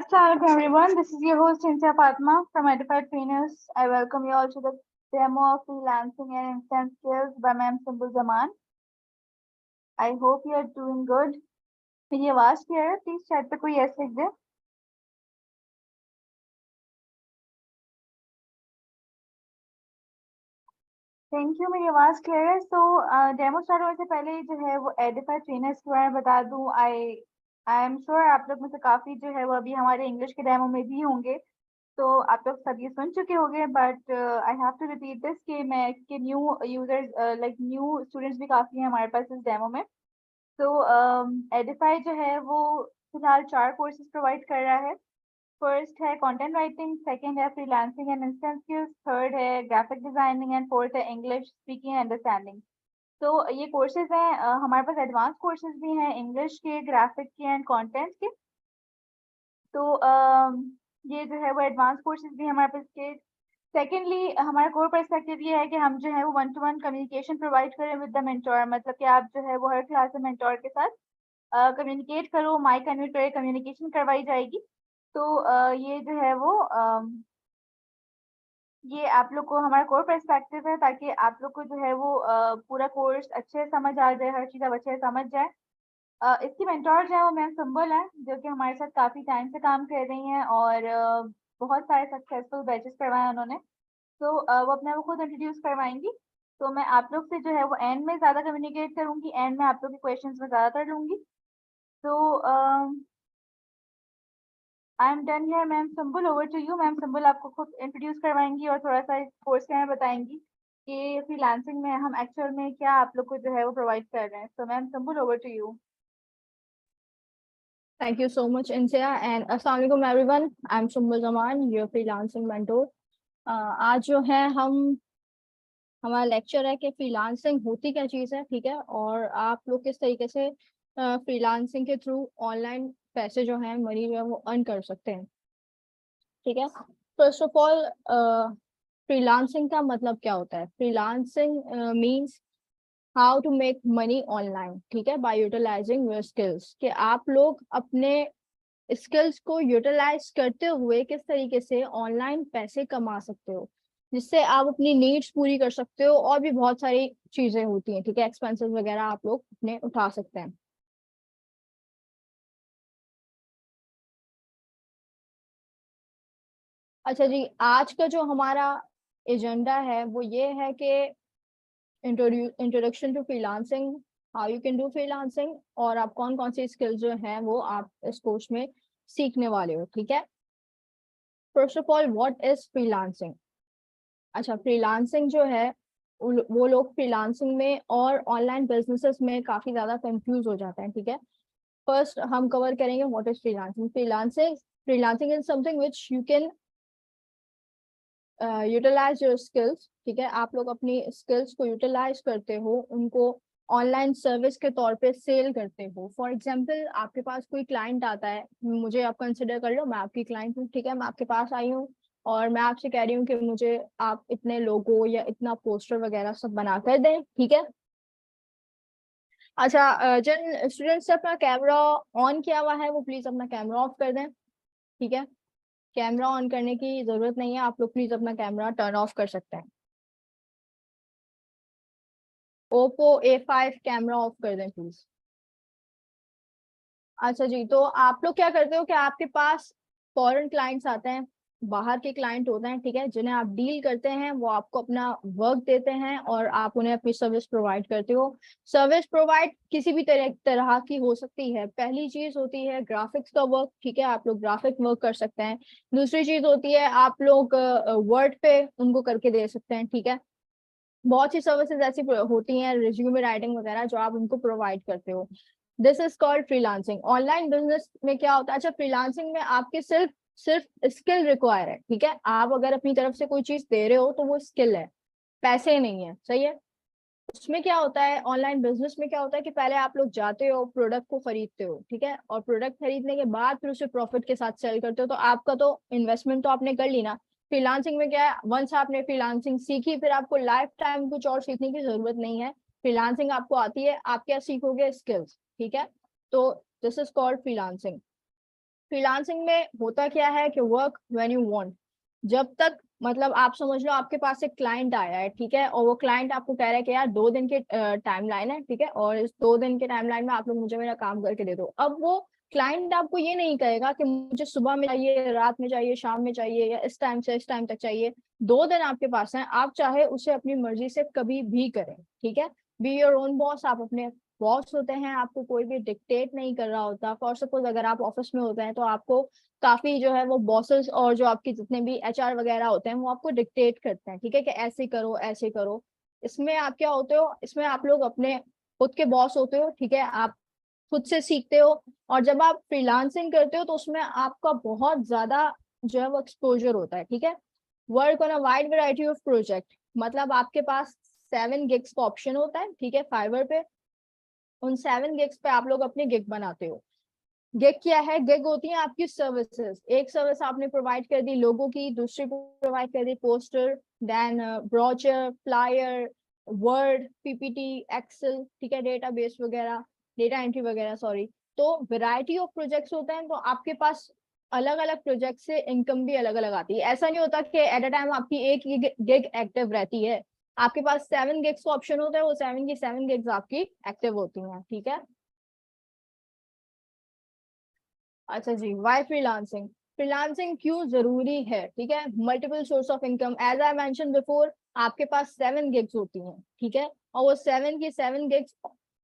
Assalamualaikum everyone. This is your host Cynthia Fatma from Edified Trainers. I welcome you all to the demo of freelancing and instant skills by Ma'am Sumbul Zaman. I hope you are doing good. मेरी आवाज clear है? Please chat पे कोई yes लिख दे. Thank you. मेरी आवाज clear है. सो demo start होने से पहले जो है वो एडिफाइड ट्रेनर्स के बारे में बता दूं. आई एम श्योर आप लोग में से काफी जो है वो अभी हमारे इंग्लिश के डेमो में भी होंगे. तो आप लोग सब ये सुन चुके होंगे, but I have to repeat this कि मैं के new users like new students भी काफी हैं हमारे पास इस डेमो में. तो एडिफाई जो है वो फिलहाल 4 कोर्सेज प्रोवाइड कर रहा है. फर्स्ट है कंटेंट राइटिंग, सेकंड है freelancing and instant skills, third है ग्राफिक डिजाइनिंग एंड फोर्थ है इंग्लिश स्पीकिंग एंड अंडरस्टैंडिंग. तो ये कोर्सेज हैं. हमारे पास एडवांस कोर्सेज भी हैं इंग्लिश के, ग्राफिक के एंड कंटेंट के. तो ये जो है वो एडवांस कोर्सेज भी हमारे पास के. सेकेंडली हमारा कोर पर्सपेक्टिव ये है कि हम जो है वो 1-to-1 कम्युनिकेशन प्रोवाइड करें विद द मेंटोर. मतलब कि आप जो है वो हर क्लास में मेंटोर के साथ कम्युनिकेट करो, माइक अनम्यूट करके कम्युनिकेशन करवाई जाएगी. तो ये जो है वो ये आप लोग को हमारा कोर पर्सपेक्टिव है, ताकि आप लोग को जो है वो पूरा कोर्स अच्छे से समझ आ जाए, हर चीज़ आप अच्छे से समझ जाए. इसकी मेंटोर जो है वो मैम सिंबल है, जो कि हमारे साथ काफ़ी टाइम से काम कर रही हैं और बहुत सारे सक्सेसफुल बैचेस करवाए उन्होंने. तो वो अपने आप को खुद इंट्रोड्यूस करवाएंगी. तो मैं आप लोग से जो है वो एंड में ज़्यादा कम्युनिकेट करूँगी, एंड में आप लोग के क्वेश्चंस में ज़्यादातर लूँगी. तो I am done here. Ma'am Sumbul, over to you. Ma'am Sumbul आपको खुद इंट्रोड्यूस करवाएंगी और थोड़ा सा इस कोर्स के बारे में बताएंगी कि फ्रीलांसिंग में हम एक्चुअल में क्या आप लोग को जो है वो प्रोवाइड कर रहे हैं. तो ma'am Sumbul, over to you. Thank you so much, Insia, and Assalamualaikum everyone. I'm Sumbul Zaman, your freelancing mentor. आज जो है हमारा लेक्चर है कि फ्रीलांसिंग होती क्या चीज़ है, ठीक है, और आप लोग किस तरीके से फ्रीलांसिंग के थ्रू ऑनलाइन पैसे जो हैं, मनी जो है वो अर्न कर सकते हैं, ठीक है. फर्स्ट ऑफ ऑल, फ्रीलांसिंग का मतलब क्या होता है? Freelancing means how to make money online, ठीक है, बाय यूटिलाइजिंग योर स्किल्स. कि आप लोग अपने स्किल्स को यूटिलाइज करते हुए किस तरीके से ऑनलाइन पैसे कमा सकते हो, जिससे आप अपनी नीड्स पूरी कर सकते हो, और भी बहुत सारी चीजें होती हैं, ठीक है, एक्सपेंसेस वगैरह आप लोग अपने उठा सकते हैं. अच्छा जी, आज का जो हमारा एजेंडा है वो ये है कि introduction to freelancing, how you can do freelancing, और आप कौन कौन सी स्किल्स जो हैं वो आप इस कोर्स में सीखने वाले हो, ठीक है. First of all, what is freelancing? अच्छा, फ्रीलांसिंग जो है वो लोग फ्रीलांसिंग में और ऑनलाइन बिजनेसेस में काफी ज्यादा कंफ्यूज हो जाते हैं, ठीक है. फर्स्ट हम कवर करेंगे what is freelancing. Freelancing is something which you can utilise your skills, ठीक है. आप लोग अपनी स्किल्स को यूटिलाइज करते हो, उनको ऑनलाइन सर्विस के तौर पे सेल करते हो. फॉर एग्जांपल, आपके पास कोई क्लाइंट आता है, मुझे आप कंसिडर कर लो, मैं आपकी क्लाइंट हूँ, ठीक है. मैं आपके पास आई हूँ और मैं आपसे कह रही हूँ कि मुझे आप इतने लोगो या इतना पोस्टर वगैरह सब बना कर दें, ठीक है. अच्छा, जिन स्टूडेंट्स ने अपना कैमरा ऑन किया हुआ है वो प्लीज अपना कैमरा ऑफ कर दें, ठीक है. कैमरा ऑन करने की जरूरत नहीं है, आप लोग प्लीज अपना कैमरा टर्न ऑफ कर सकते हैं. ओप्पो A5 कैमरा ऑफ कर दें प्लीज. अच्छा जी, तो आप लोग क्या करते हो कि आपके पास फॉरेन क्लाइंट्स आते हैं, बाहर के क्लाइंट होते हैं, ठीक है, जिन्हें आप डील करते हैं, वो आपको अपना वर्क देते हैं और आप उन्हें अपनी सर्विस प्रोवाइड करते हो. सर्विस प्रोवाइड किसी भी तरह की हो सकती है. पहली चीज होती है ग्राफिक्स का वर्क, ठीक है, आप लोग ग्राफिक वर्क कर सकते हैं. दूसरी चीज होती है आप लोग वर्ड पे उनको करके दे सकते हैं, ठीक है. बहुत सी सर्विसेज ऐसी होती हैं, रिज्यूमे राइटिंग वगैरह, जो आप उनको प्रोवाइड करते हो. This is called freelancing. Online business में क्या होता है? अच्छा, फ्रीलांसिंग में आपके सिर्फ सिर्फ स्किल रिक्वायर है, ठीक है. आप अगर अपनी तरफ से कोई चीज दे रहे हो तो वो स्किल है, पैसे नहीं है, सही है. उसमें क्या होता है, ऑनलाइन बिजनेस में क्या होता है कि पहले आप लोग जाते हो, प्रोडक्ट को खरीदते हो, ठीक है, और प्रोडक्ट खरीदने के बाद फिर उसे प्रॉफिट के साथ सेल करते हो, तो आपका तो इन्वेस्टमेंट तो आपने कर ली ना. फ्रीलांसिंग में क्या है, वंस आपने फ्रीलांसिंग सीखी, फिर आपको लाइफ टाइम कुछ और सीखने की जरूरत नहीं है. फ्रीलांसिंग आपको आती है, आप क्या सीखोगे? स्किल्स, ठीक है. तो this is called freelancing. Freelancing में होता क्या है कि वर्क व्हेन यू वांट, जब तक मतलब आप समझ लो आपके पास एक क्लाइंट आया है, ठीक है, और वो क्लाइंट आपको कह रहा है कि यार 2 दिन के टाइमलाइन है, ठीक है, और इस 2 दिन के टाइमलाइन में आप लोग मुझे मेरा काम करके दे दो। अब वो क्लाइंट आपको ये नहीं कहेगा कि मुझे सुबह में चाहिए, रात में चाहिए, शाम में चाहिए, या इस टाइम से इस टाइम तक चाहिए। 2 दिन आपके पास है, आप चाहे उसे अपनी मर्जी से कभी भी करें, ठीक है। बी योर ओन बॉस, आप अपने बॉस होते हैं, आपको कोई भी डिक्टेट नहीं कर रहा होता। फॉर सपोज अगर आप ऑफिस में होते हैं तो आपको काफी जो है वो बॉसेस और जो आपके जितने भी एचआर वगैरह होते हैं वो आपको डिक्टेट करते हैं, ठीक है, कि ऐसे करो ऐसे करो। इसमें आप क्या होते हो, इसमें आप लोग अपने खुद के बॉस होते हो, ठीक है, आप खुद से सीखते हो। और जब आप फ्रीलांसिंग करते हो तो उसमें आपका बहुत ज्यादा जो है वो एक्सपोजर होता है, ठीक है। Work on a wide variety of project, मतलब आपके पास 7 gigs का ऑप्शन होता है, ठीक है, फाइवर पे। उन 7 gigs पे आप लोग अपने गिग बनाते हो। गिग क्या है, गिग होती है आपकी सर्विसेज। एक सर्विस आपने प्रोवाइड कर दी लोगों की, दूसरी प्रोवाइड कर दी poster, then brochure, flyer, Word, PPT, Excel, ठीक है, डेटाबेस वगैरह, डेटा एंट्री वगैरह, सॉरी। तो वैरायटी ऑफ प्रोजेक्ट्स होते हैं, तो आपके पास अलग अलग प्रोजेक्ट से इनकम भी अलग अलग आती है। ऐसा नहीं होता कि एट अ टाइम आपकी एक ही गिग एक्टिव रहती है। आपके पास 7 gigs का ऑप्शन होता है, वो 7 की 7 gigs आपकी एक्टिव होती हैं, ठीक है। अच्छा जी, वाई फ्रीलांसिंग, फ्रीलांसिंग क्यों जरूरी है, ठीक है। Multiple source of income, as I mention before, आपके पास 7 gigs होती हैं, ठीक है, और वो 7 की 7 gigs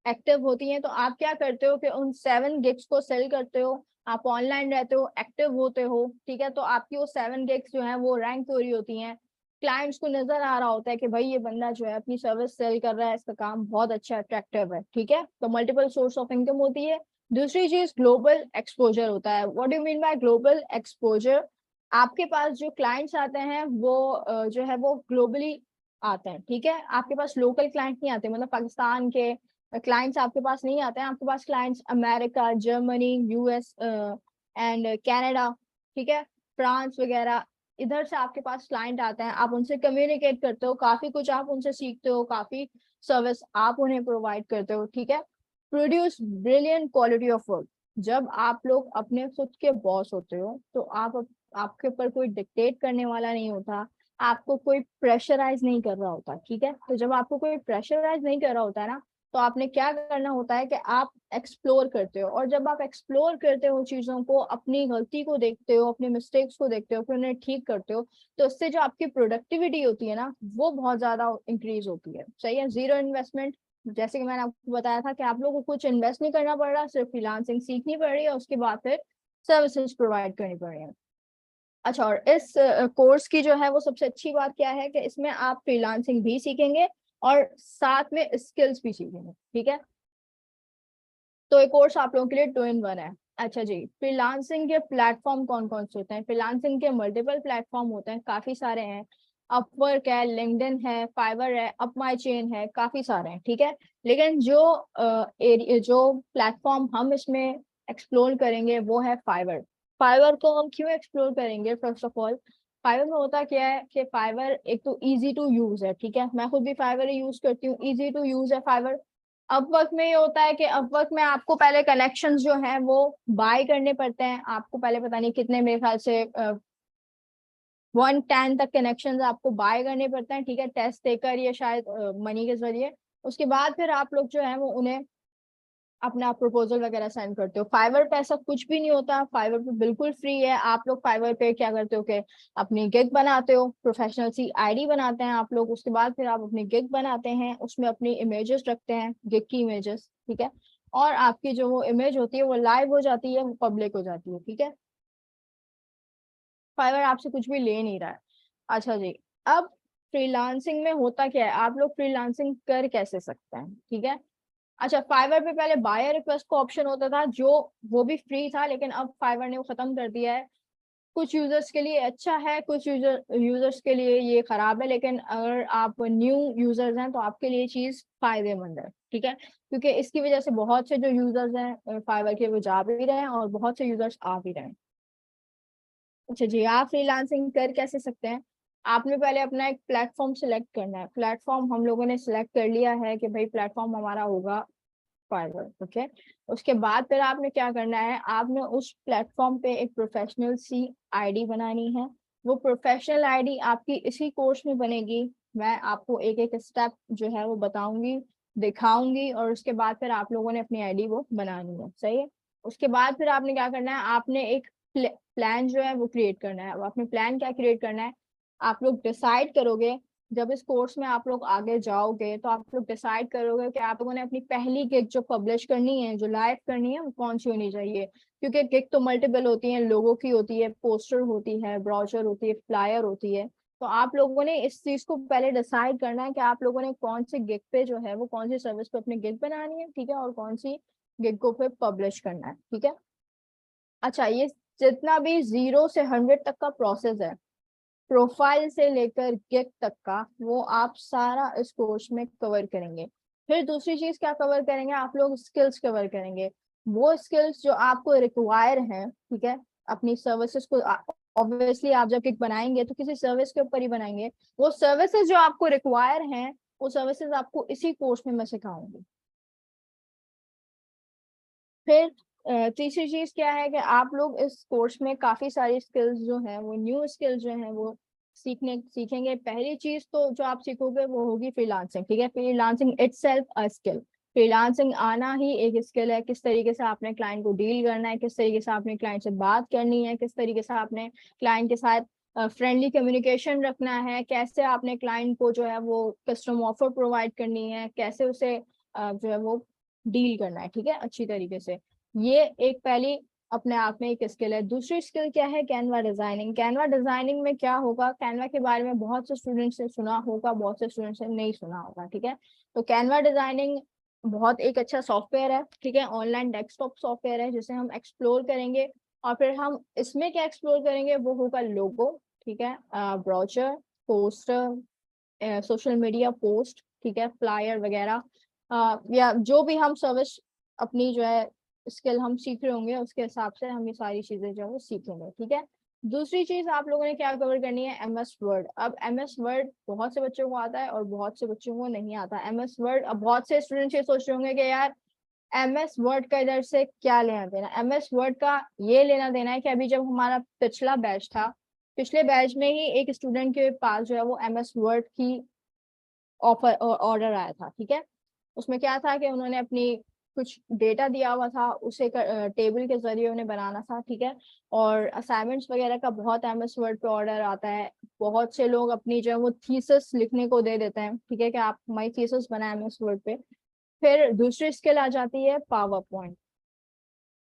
एक्टिव होती हैं। तो आप क्या करते हो कि उन 7 gigs को सेल करते हो, आप ऑनलाइन रहते हो, एक्टिव होते हो, ठीक है, तो आपकी वो 7 gigs जो है वो रैंक हो रही होती हैं। क्लाइंट्स को नजर आ रहा होता है कि भाई ये बंदा जो है अपनी सर्विस सेल कर रहा है, इसका काम बहुत अच्छा अट्रैक्टिव है, ठीक है, तो मल्टीपल सोर्स ऑफ इनकम होती है। दूसरी चीज ग्लोबल एक्सपोजर होता है। What do mean by global exposure, आपके पास जो क्लाइंट्स आते हैं वो जो है वो ग्लोबली आते हैं, ठीक है, आपके पास लोकल क्लाइंट नहीं आते, मतलब पाकिस्तान के क्लाइंट्स आपके पास नहीं आते हैं। आपके पास clients America, Germany, US and Canada, ठीक है, फ्रांस वगैरह, इधर से आपके पास क्लाइंट आते हैं। आप उनसे कम्युनिकेट करते हो, काफी कुछ आप उनसे सीखते हो, काफी सर्विस आप उन्हें प्रोवाइड करते हो, ठीक है। Produce brilliant quality of work, जब आप लोग अपने खुद के बॉस होते हो तो आपके ऊपर कोई डिक्टेट करने वाला नहीं होता, आपको कोई प्रेशराइज नहीं कर रहा होता, ठीक है। तो जब आपको कोई प्रेशराइज नहीं कर रहा होता है ना, तो आपने क्या करना होता है कि आप एक्सप्लोर करते हो। और जब आप एक्सप्लोर करते हो चीजों को, अपनी गलती को देखते हो, अपने मिस्टेक्स को देखते हो, फिर उन्हें ठीक करते हो, तो इससे जो आपकी प्रोडक्टिविटी होती है ना वो बहुत ज्यादा इंक्रीज होती है, सही है। जीरो इन्वेस्टमेंट, जैसे कि मैंने आपको बताया था कि आप लोगों को कुछ इन्वेस्ट नहीं करना पड़ रहा, सिर्फ फ्रीलांसिंग सीखनी पड़ रही है, उसके बाद फिर सर्विसेज प्रोवाइड करनी पड़ रही है। अच्छा, और इस कोर्स की जो है वो सबसे अच्छी बात क्या है कि इसमें आप फ्रीलांसिंग भी सीखेंगे और साथ में स्किल्स भी सीखेंगे, ठीक है। तो ये कोर्स आप लोगों के लिए 2 in 1 है। अच्छा जी, फ्रीलांसिंग के प्लेटफॉर्म कौन कौन से होते हैं, फ्रीलांसिंग के मल्टीपल प्लेटफॉर्म होते हैं, काफी सारे हैं। अपवर्क है, लिंक्डइन है, फाइवर है, अप माई चेन है, काफी सारे हैं, ठीक है। लेकिन जो प्लेटफॉर्म हम इसमें एक्सप्लोर करेंगे वो है फाइवर। फाइवर को हम क्यों एक्सप्लोर करेंगे, फर्स्ट ऑफ ऑल फाइवर में होता क्या है कि फाइवर एक तो इजी टू यूज है, ठीक है, मैं खुद भी फाइवर यूज करती हूँ, इजी टू यूज है फाइवर। अपवर्क में ये होता है कि अपवर्क में आपको पहले कनेक्शंस जो हैं वो बाय करने पड़ते हैं, आपको पहले पता नहीं कितने, मेरे ख्याल से 110 तक कनेक्शंस आपको बाय करने पड़ते हैं, ठीक है, टेस्ट देकर या शायद मनी के जरिए। उसके बाद फिर आप लोग जो है वो उन्हें अपना प्रपोजल वगैरह सेंड करते हो। फाइवर पे ऐसा कुछ भी नहीं होता, फाइवर पे बिल्कुल फ्री है। आप लोग फाइवर पे क्या करते हो कि अपनी गिग बनाते हो, प्रोफेशनल सी आईडी बनाते हैं आप लोग, उसके बाद फिर आप अपनी गिग बनाते हैं, उसमें अपनी इमेजेस रखते हैं, गिग की इमेजेस, ठीक है, और आपकी जो वो इमेज होती है वो लाइव हो जाती है, वो पब्लिक हो जाती है, ठीक है। फाइवर आपसे कुछ भी ले नहीं रहा है। अच्छा जी, अब फ्रीलांसिंग में होता क्या है, आप लोग फ्रीलांसिंग कर कैसे सकते हैं, ठीक है। अच्छा, फाइवर पे पहले बायर रिक्वेस्ट का ऑप्शन होता था, जो वो भी फ्री था, लेकिन अब फाइवर ने वो खत्म कर दिया है। कुछ यूजर्स के लिए अच्छा है, कुछ यूजर्स के लिए ये खराब है, लेकिन अगर आप न्यू यूजर्स हैं तो आपके लिए चीज फायदेमंद है, ठीक है, क्योंकि इसकी वजह से बहुत से जो यूजर्स हैं फाइवर के वो जा भी रहे हैं और बहुत से यूजर्स आ भी रहे हैं। अच्छा जी, आप फ्रीलांसिंग कर कैसे सकते हैं, आपने पहले अपना एक प्लेटफॉर्म सिलेक्ट करना है। प्लेटफॉर्म हम लोगों ने सिलेक्ट कर लिया है कि भाई प्लेटफॉर्म हमारा होगा फाइवर। ओके, उसके बाद फिर आपने क्या करना है, आपने उस प्लेटफॉर्म पे एक प्रोफेशनल सी आईडी बनानी है। वो प्रोफेशनल आईडी आपकी इसी कोर्स में बनेगी। मैं आपको एक एक स्टेप जो है वो बताऊंगी, दिखाऊंगी, और उसके बाद फिर आप लोगों ने अपनी आईडी वो बनानी है। सही है। उसके बाद फिर आपने क्या करना है, आपने एक प्लान जो है वो क्रिएट करना है। अब आपने प्लान क्या क्रिएट करना है, आप लोग डिसाइड करोगे, जब इस कोर्स में आप लोग आगे जाओगे तो आप लोग डिसाइड करोगे कि आप लोगों ने अपनी पहली गिग जो पब्लिश करनी है, जो लाइव करनी है, वो कौन सी होनी चाहिए। क्योंकि गिग तो मल्टीपल होती है, लोगों की होती है, पोस्टर होती है, ब्रोशर होती है, फ्लायर होती है। तो आप लोगों ने इस चीज को पहले डिसाइड करना है कि आप लोगों ने कौन सी गिग पे जो है वो कौन सी सर्विस पे अपनी गिग बनानी है, ठीक है, और कौन सी गिग को फिर पब्लिश करना है। ठीक है। अच्छा, ये जितना भी 0 से 100 तक का प्रोसेस है, प्रोफाइल से लेकर गिग तक का, वो आप सारा इस कोर्स में कवर करेंगे। फिर दूसरी चीज क्या कवर करेंगे, आप लोग स्किल्स कवर करेंगे। वो स्किल्स जो आपको रिक्वायर हैं, ठीक है, अपनी सर्विसेज को, ऑब्वियसली आप जब गिग बनाएंगे तो किसी सर्विस के ऊपर ही बनाएंगे। वो सर्विसेज जो आपको रिक्वायर हैं, वो सर्विसेज आपको इसी कोर्स में मैं सिखाऊंगी। फिर तीसरी चीज क्या है कि आप लोग इस कोर्स में काफी सारी स्किल्स जो हैं, वो न्यू स्किल्स जो हैं वो सीखेंगे। पहली चीज तो जो आप सीखोगे वो होगी फ्रीलांसिंग। ठीक है, freelancing itself a skill. Freelancing आना ही एक स्किल है। किस तरीके से आपने क्लाइंट को डील करना है, किस तरीके से आपने क्लाइंट से बात करनी है, किस तरीके से आपने क्लाइंट के साथ फ्रेंडली कम्युनिकेशन रखना है, कैसे आपने क्लाइंट को जो है वो कस्टम ऑफर प्रोवाइड करनी है, कैसे उसे जो है वो डील करना है, ठीक है, अच्छी तरीके से। ये एक पहली अपने आप में एक स्किल है। दूसरी स्किल क्या है, कैनवा डिजाइनिंग। कैनवा डिजाइनिंग में क्या होगा, कैनवा के बारे में बहुत से स्टूडेंट्स ने सुना होगा, बहुत से स्टूडेंट्स ने नहीं सुना होगा। ठीक है, तो कैनवा डिजाइनिंग बहुत एक अच्छा सॉफ्टवेयर है, ठीक है, ऑनलाइन डेस्कटॉप सॉफ्टवेयर है, जिसे हम एक्सप्लोर करेंगे। और फिर हम इसमें क्या एक्सप्लोर करेंगे, वो होगा लोगो, ठीक है, brochure, poster, social media post, ठीक है, फ्लायर वगैरह, या जो भी हम सर्विस अपनी जो है स्किल हम सीख रहे होंगे, उसके हिसाब से हम ये सारी चीजें जो है वो सीखेंगे। ठीक है। दूसरी चीज आप लोगों ने क्या कवर करनी है, एमएस वर्ड। अब एमएस वर्ड बहुत से बच्चों को आता है और बहुत से बच्चों को नहीं आता एमएस वर्ड। अब बहुत से स्टूडेंट्स ये सोच रहे होंगे कि यार एमएस वर्ड का इधर से क्या लेना देना। एमएस वर्ड का ये लेना देना है कि अभी जब हमारा पिछला बैच था, पिछले बैच में ही एक स्टूडेंट के पास जो है वो एमएस वर्ड की ऑफर ऑर्डर आया था। ठीक है, उसमें क्या था कि उन्होंने अपनी कुछ डेटा दिया हुआ था, उसे टेबल के जरिए उन्हें बनाना था। ठीक है, और असाइनमेंट्स वगैरह का बहुत एमएस वर्ड पे ऑर्डर आता है। बहुत से लोग अपनी जो है वो थीसिस लिखने को दे देते हैं, ठीक है, कि आप हमारी थीसिस बनाए एमएस वर्ड पे। फिर दूसरी स्किल आ जाती है पावर पॉइंट।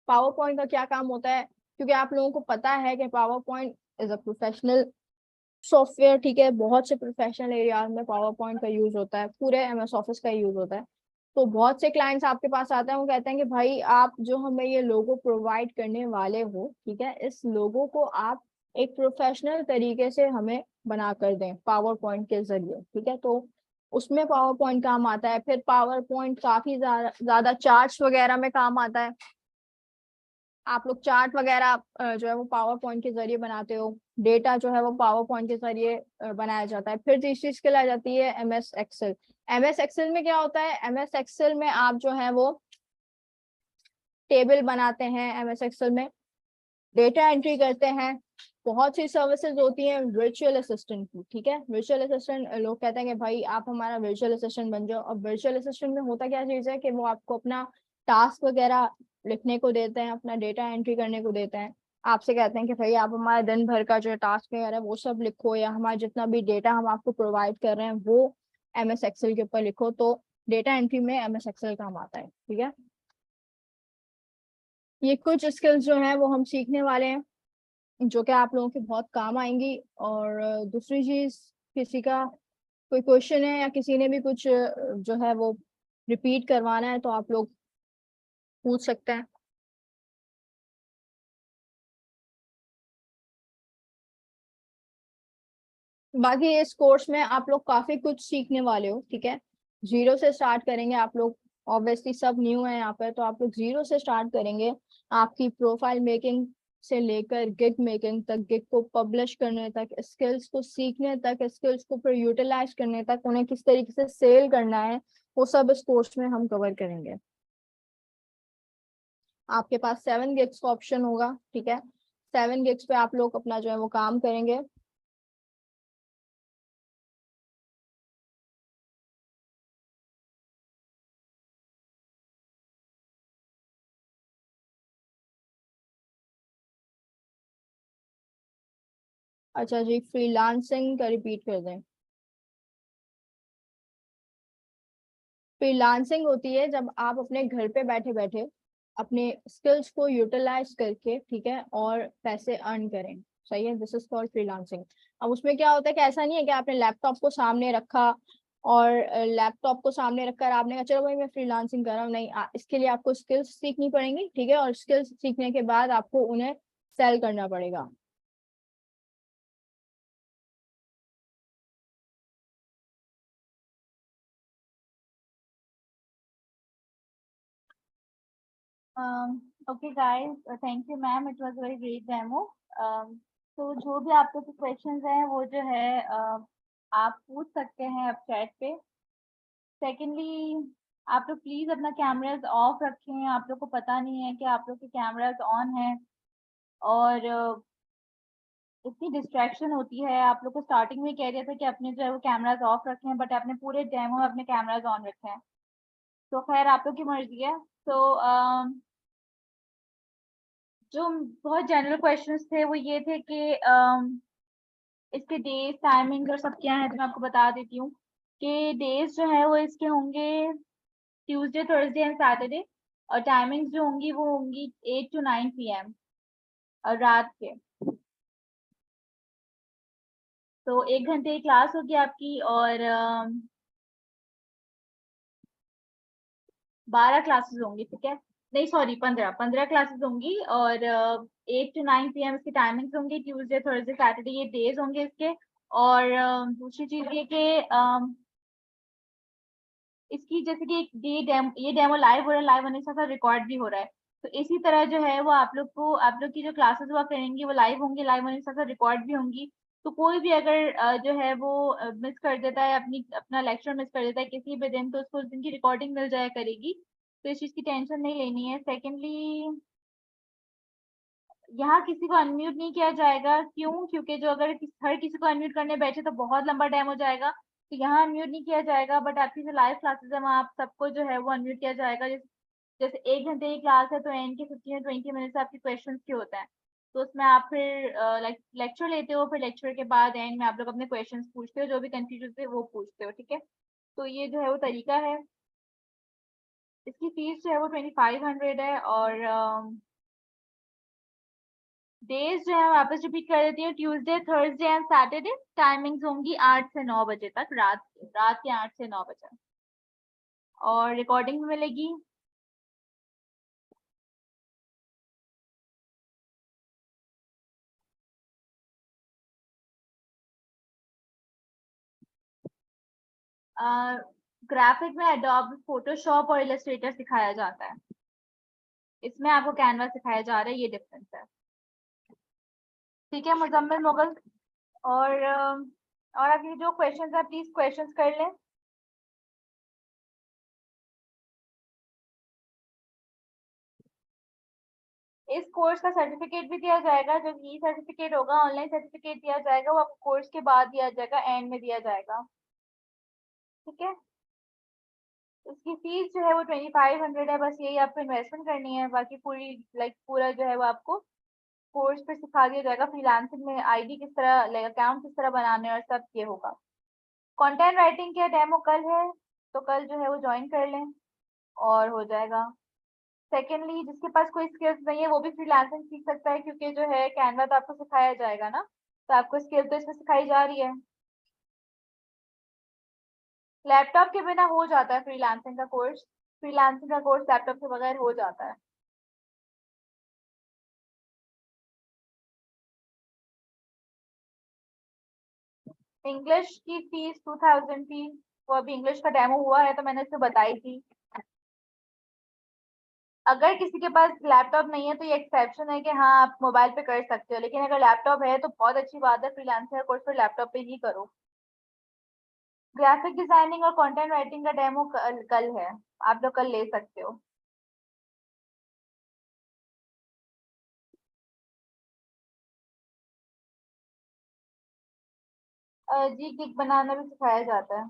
पावर पॉइंट का क्या काम होता है, क्योंकि आप लोगों को पता है कि power point is a professional software. ठीक है, बहुत से प्रोफेशनल एरियाज में पावर पॉइंट का यूज होता है, पूरे एमएस ऑफिस का यूज होता है। तो बहुत से क्लाइंट्स आपके पास आते हैं, वो कहते हैं कि भाई आप जो हमें ये लोगो प्रोवाइड करने वाले हो, ठीक है, इस लोगो को आप एक प्रोफेशनल तरीके से हमें बना कर दें पावर पॉइंट के जरिए। ठीक है, तो उसमें पावर पॉइंट काम आता है। फिर पावर पॉइंट काफी ज्यादा चार्ट्स वगैरह में काम आता है। आप लोग चार्ट वगैरह जो है वो पावर पॉइंट के जरिए बनाते हो। डेटा जो है वो पावर पॉइंट के जरिए बनाया जाता है। फिर तीसरी स्किल आ जाती है एमएस एक्सेल। एमएस एक्सेल में क्या होता है, एमएस एक्सेल में आप जो है वो टेबल बनाते हैं, एमएस एक्सेल में डेटा एंट्री करते हैं। बहुत सी सर्विसेज होती हैं वर्चुअल असिस्टेंट की। ठीक है, वर्चुअल असिस्टेंट लोग कहते हैं कि भाई आप हमारा वर्चुअल असिस्टेंट बन जाओ। अब वर्चुअल असिस्टेंट में होता क्या चीज है कि वो आपको अपना टास्क वगैरह लिखने को देते हैं, अपना डेटा एंट्री करने को देते हैं। आपसे कहते हैं कि भाई आप हमारे दिन भर का जो टास्क वगैरह है वो सब लिखो, या हमारा जितना भी डेटा हम आपको प्रोवाइड कर रहे हैं वो एमएस एक्सेल के ऊपर लिखो। तो डेटा एंट्री में एमएस एक्सेल काम आता है। ठीक है, ये कुछ स्किल्स जो है वो हम सीखने वाले हैं, जो कि आप लोगों के बहुत काम आएंगी। और दूसरी चीज, किसी का कोई क्वेश्चन है या किसी ने भी कुछ जो है वो रिपीट करवाना है तो आप लोग पूछ सकते हैं। बाकी इस कोर्स में आप लोग काफी कुछ सीखने वाले हो। ठीक है, जीरो से स्टार्ट करेंगे आप लोग। ऑब्वियसली सब न्यू है यहाँ पर, तो आप लोग जीरो से स्टार्ट करेंगे। आपकी प्रोफाइल मेकिंग से लेकर गिग मेकिंग तक, गिग को पब्लिश करने तक, स्किल्स को सीखने तक, स्किल्स को फिर यूटिलाइज करने तक, उन्हें किस तरीके से सेल करना है, वो सब इस कोर्स में हम कवर करेंगे। आपके पास 7 gigs का ऑप्शन होगा, ठीक है। 7 gigs पे आप लोग अपना जो है वो काम करेंगे। अच्छा जी, फ्रीलांसिंग का रिपीट कर दें। फ्रीलांसिंग होती है जब आप अपने घर पे बैठे बैठे अपने स्किल्स को यूटिलाइज करके, ठीक है, और पैसे अर्न करें। सही है, दिस इज कॉल्ड फ्रीलांसिंग। अब उसमें क्या होता है कि ऐसा नहीं है कि आपने लैपटॉप को सामने रखा और लैपटॉप को सामने रखकर आपने कहा चलो भाई मैं फ्रीलांसिंग कर रहा हूँ। नहीं, इसके लिए आपको स्किल्स सीखनी पड़ेंगी, ठीक है, और स्किल्स सीखने के बाद आपको उन्हें सेल करना पड़ेगा। Okay guys, thank you ma'am, it was very great demo. तो जो भी आपके क्वेश्चंस हैं वो जो है आप पूछ सकते हैं अब चैट पे। सेकेंडली, आप लोग प्लीज अपना कैमराज ऑफ रखें, आप लोग को पता नहीं है कि आप लोग के कैमराज ऑन है और इतनी डिस्ट्रैक्शन होती है। आप लोग को स्टार्टिंग में कह दिया था कि अपने जो है वो कैमराज ऑफ रखे हैं, बट आपने पूरे डेमो में अपने कैमराज ऑन रखे हैं। तो खैर आप लोग की मर्जी है। तो जो बहुत जनरल क्वेश्चंस थे वो ये थे कि इसके डेज टाइमिंग और सब क्या है, तो मैं आपको बता देती हूँ कि डेज जो है वो इसके होंगे ट्यूसडे, थर्सडे एंड सैटरडे, और टाइमिंग्स जो होंगी वो होंगी 8 to 9 PM और रात के। तो 1 घंटे की क्लास होगी आपकी और 12 क्लासेस होंगी, ठीक है। नहीं सॉरी, 15 क्लासेस होंगी और 8 to 9 PM इसकी टाइमिंग्स होंगी, ट्यूसडे थर्सडे सैटरडे ये डेज होंगे इसके। और दूसरी चीज ये कि इसकी जैसे कि एक ये डेमो लाइव हो रहा है, लाइव होने के साथ रिकॉर्ड भी हो रहा है। तो इसी तरह जो है वो आप लोग को, आप लोग की जो क्लासेस हुआ करेंगी वो लाइव होंगी, लाइव होने के साथ रिकॉर्ड भी होंगी। तो कोई भी अगर जो है वो मिस कर देता है, अपना लेक्चर मिस कर देता है किसी भी दिन, तो उसको उस दिन की रिकॉर्डिंग मिल जाया करेगी। तो इस चीज की टेंशन नहीं लेनी है। सेकेंडली, यहाँ किसी को अनम्यूट नहीं किया जाएगा। क्यों? क्योंकि जो अगर हर किसी को अनम्यूट करने बैठे तो बहुत लंबा टाइम हो जाएगा। तो यहाँ अनम्यूट नहीं किया जाएगा, बट आपकी जो लाइव क्लासेस है वहाँ आप सबको जो है वो अनम्यूट किया जाएगा। जैसे 1 घंटे की क्लास है तो एंड के 15 or 20 मिनट्स आपके क्वेश्चन के होते हैं। तो उसमें आप फिर लेक्चर लेते हो, फिर लेक्चर के बाद एंड में आप लोग अपने क्वेश्चन पूछते हो, जो भी कंफ्यूज थे वो पूछते हो, ठीक है। तो ये जो है वो तरीका है। इसकी फीस जो है वो 2500 है और डेज जो है वापस रिपीट कर देती हूँ, Tuesday Thursday and Saturday. Timings होंगी 8 से 9 बजे तक, रात के 8 से 9 बजे, और रिकॉर्डिंग भी मिलेगी। ग्राफिक में एडोब फोटोशॉप और इलस्ट्रेटर सिखाया जाता है, इसमें आपको कैनवा सिखाया जा रहा है, ये डिफरेंस है। ठीक है मुजम्मिल मुगल, और अभी जो क्वेश्चंस है प्लीज क्वेश्चंस कर लें। इस कोर्स का सर्टिफिकेट भी दिया जाएगा, जो ई सर्टिफिकेट होगा, ऑनलाइन सर्टिफिकेट दिया जाएगा, वो आपको कोर्स के बाद दिया जाएगा, एंड में दिया जाएगा, ठीक है। उसकी फीस जो है वो 2500 है, बस यही आपको इन्वेस्टमेंट करनी है, बाकी पूरी पूरा जो है वो आपको कोर्स पे सिखा दिया जाएगा। फ्रीलांसिंग में आईडी किस तरह, अकाउंट किस तरह बनाने और सब ये होगा। कंटेंट राइटिंग का डेमो कल है, तो कल जो है वो ज्वाइन कर लें और हो जाएगा। सेकेंडली, जिसके पास कोई स्किल्स नहीं है वो भी फ्रीलांसिंग सीख सकता है, क्योंकि जो है कैनवा तो आपको सिखाया जाएगा ना, तो आपको स्किल तो इसमें सिखाई जा रही है। लैपटॉप के बिना हो जाता है फ्रीलांसिंग का कोर्स, फ्रीलांसिंग का कोर्स लैपटॉप के बगैर हो जाता है। इंग्लिश की फीस 2000 थी, वो अभी इंग्लिश का डेमो हुआ है तो मैंने उससे बताई थी। अगर किसी के पास लैपटॉप नहीं है तो ये एक्सेप्शन है कि हाँ आप मोबाइल पे कर सकते हो, लेकिन अगर लैपटॉप है तो बहुत अच्छी बात है, फ्रीलांसर कोर्स फिर लैपटॉप पे ही करो। ग्राफिक डिजाइनिंग और कंटेंट राइटिंग का डेमो कल है, आप लोग कल ले सकते हो। जी केक बनाना भी सिखाया जाता है।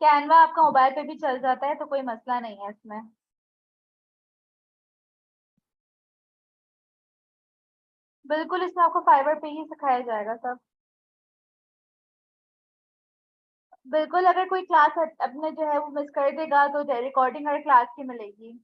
कैनवा आपका मोबाइल पे भी चल जाता है तो कोई मसला नहीं है इसमें। बिल्कुल, इसमें आपको फाइवर पे ही सिखाया जाएगा सब। बिल्कुल, अगर कोई क्लास अपने जो है वो मिस कर देगा तो रिकॉर्डिंग हर क्लास की मिलेगी।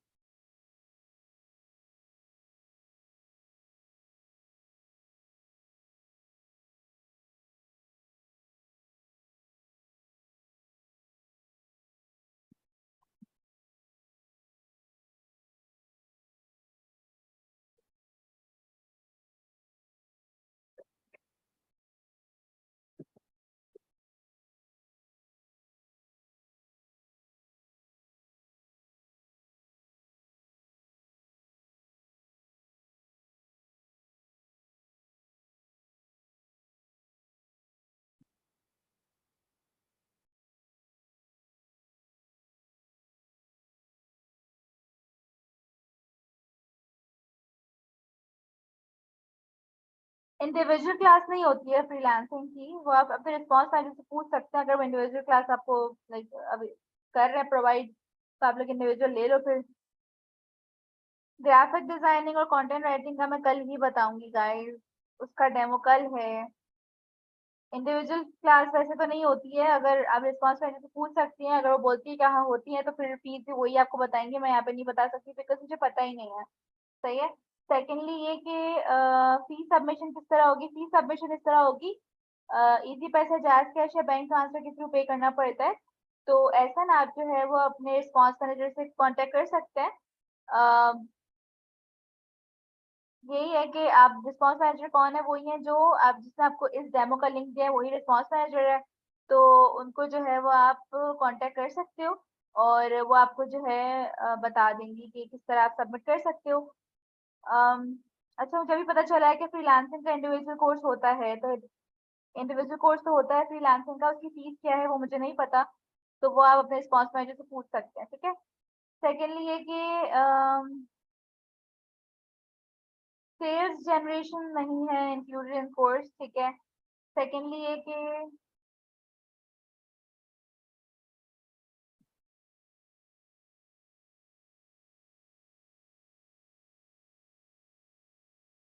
इंडिविजुअल क्लास नहीं होती है फ्रीलांसिंग की, वो आप अपने रिस्पॉन्स मैनेजर से पूछ सकते हैं। अगर वो इंडिविजुअल क्लास आपको लाइक अभी कर रहे हैं प्रोवाइड, तो आप लोग इंडिविजुअल ले लो फिर। ग्राफिक डिजाइनिंग और कंटेंट राइटिंग का मैं कल ही बताऊंगी गाइस, उसका डेमो कल है। इंडिविजुअल क्लास वैसे तो नहीं होती है, अगर आप रिस्पॉन्स मैनेजर से पूछ सकती हैं, अगर वो बोलती है कहाँ होती है तो फिर फीस भी वही आपको बताएंगे, मैं यहाँ पे नहीं बता सकती बिकॉज मुझे पता ही नहीं है। सही है। सेकेंडली ये कि फीस सबमिशन किस तरह होगी, फीस सबमिशन इस तरह होगी, इजी पैसा, जैज़ कैश या बैंक ट्रांसफर के थ्रू पे करना पड़ता है। तो ऐसा ना आप जो है वो अपने रिस्पॉन्स मैनेजर से कांटेक्ट कर सकते हैं। यही है कि आप रिस्पॉन्स मैनेजर कौन है, वही है जो आप जिसने आपको इस डेमो का लिंक दिया है वही रिस्पॉन्स मैनेजर है। तो उनको जो है वो आप कांटेक्ट कर सकते हो और वो आपको जो है बता देंगी कि किस तरह आप सबमिट कर सकते हो। अम, अच्छा, मुझे अभी पता चला है कि फ्रीलांसिंग का इंडिविजुअल कोर्स होता है, तो इंडिविजुअल कोर्स तो होता है फ्रीलांसिंग का, उसकी फीस क्या है वो मुझे नहीं पता, तो वो आप अपने रिस्पॉन्स मैनेजर से पूछ सकते हैं, ठीक है। सेकेंडली ये कि सेल्स जनरेशन नहीं है इंक्लूडेड इन कोर्स, ठीक है। सेकेंडली ये कि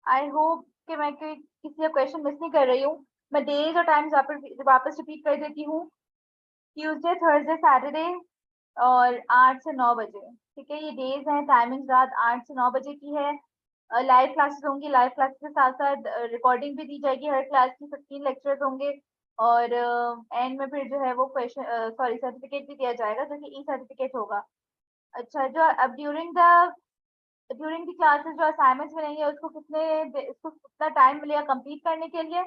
आई होप कि मैं कोई किसी का क्वेश्चन मिस नहीं कर रही हूँ। मैं डेज और टाइम्स वापस रिपीट कर देती हूँ। ट्यूसडे, थर्सडे, सैटरडे और 8 से 9 बजे, ठीक है। ये डेज हैं, टाइमिंग रात 8 से 9 बजे की है। लाइव क्लासेस होंगी, लाइव क्लासेस के साथ साथ रिकॉर्डिंग भी दी जाएगी हर क्लास की, 15 लेक्चर्स होंगे। और एंड में फिर जो है वो क्वेश्चन सॉरी सर्टिफिकेट भी दिया जाएगा जो कि ई सर्टिफिकेट होगा। अच्छा, जो अब ड्यूरिंग द क्लासेस जो असाइनमेंट्स मिलेंगे उसको कितना टाइम मिलेगा कंप्लीट करने के लिए,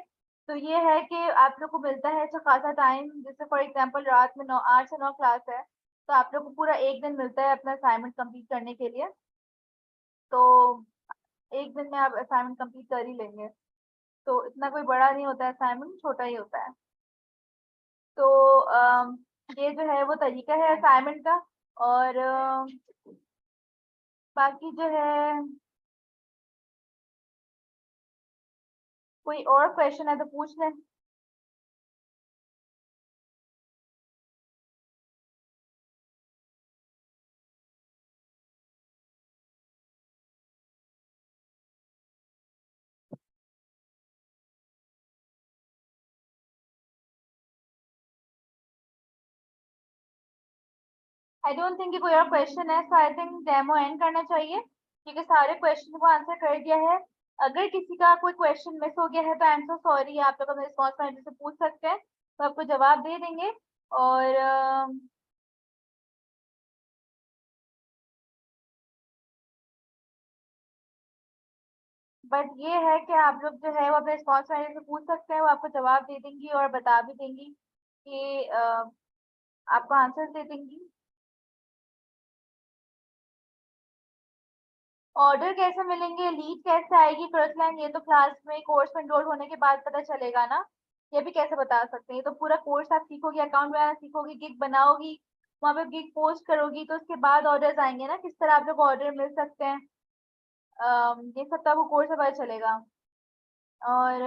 तो ये है कि आप लोग को मिलता है अच्छा खासा टाइम। जैसे फॉर एग्जांपल रात में 8 से 9 क्लास है, तो आप लोग को पूरा एक दिन मिलता है अपना असाइनमेंट कंप्लीट करने के लिए। तो एक दिन में आप असाइनमेंट कंप्लीट कर ही लेंगे, तो इतना कोई बड़ा नहीं होता है, असाइनमेंट छोटा ही होता है। तो ये जो है वो तरीका है असाइनमेंट का। और बाकी जो है, कोई और क्वेश्चन है तो पूछ लें। आई डोंट थिंक कि कोई और क्वेश्चन है, सो आई थिंक डेमो एंड करना चाहिए क्योंकि सारे क्वेश्चन को आंसर कर दिया है। अगर किसी का कोई क्वेश्चन मिस हो गया है तो आई एम सो सॉरी, आप लोग अपने रिस्पॉन्स मैनेजर से पूछ सकते हैं, तो आपको जवाब दे देंगे। और बट ये है कि आप लोग जो है वो अपने रिस्पॉन्स मैनेजर से पूछ सकते हैं, वो आपको जवाब दे देंगी और बता भी देंगी कि आपको आंसर दे देंगी। ऑर्डर कैसे मिलेंगे, लीड कैसे आएगी फर्स्ट लाइन, ये तो क्लास में कोर्स में एनरोल होने के बाद पता चलेगा ना। ये भी कैसे बता सकते हैं, ये तो पूरा कोर्स आप सीखोगी, अकाउंट बनाना सीखोगी, गिग बनाओगी, वहां पे गिग पोस्ट करोगी, तो उसके बाद ऑर्डर्स आएंगे ना, किस तरह आप लोग ऑर्डर मिल सकते हैं। ये सब तो आपको कोर्स से पता चलेगा। और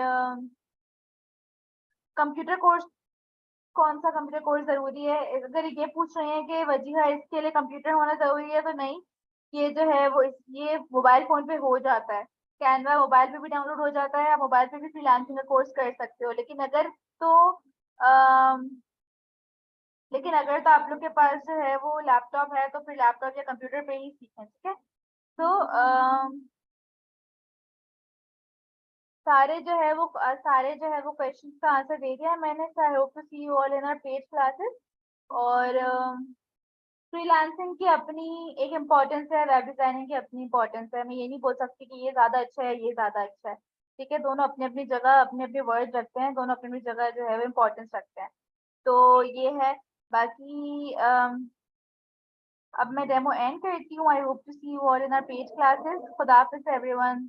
कंप्यूटर कोर्स, कौन सा कंप्यूटर कोर्स जरूरी है, अगर ये पूछ रहे हैं कि वजीहा इसके लिए कंप्यूटर होना जरूरी है, तो नहीं, ये जो है वो ये मोबाइल फोन पे हो जाता है, कैनवा मोबाइल पे भी डाउनलोड हो जाता है, आप मोबाइल पे भी फ्रीलांसिंग का कोर्स कर सकते हो। अम, लेकिन अगर तो आप लोग के पास जो है वो लैपटॉप है, तो फिर लैपटॉप या कंप्यूटर पे ही सीखें, ठीक है। तो सारे जो है वो क्वेश्चंस का आंसर दे दिया है मैंने। I hope to see you all in our paid classes. और फ्रीलांसिंग की अपनी एक इम्पोर्टेंस है, वेब डिजाइनिंग की अपनी इम्पोर्टेंस है, मैं ये नहीं बोल सकती कि ये ज्यादा अच्छा है, ये ज्यादा अच्छा है, ठीक है। दोनों अपनी अपनी जगह अपने अपने वर्ड रखते हैं, दोनों अपनी अपनी जगह जो है वो इम्पोर्टेंस रखते हैं। तो ये है। बाकी अब मैं डेमो एंड करती हूँ। I hope to see you all in our paid classes. खुदा हाफिज़ एवरीवन।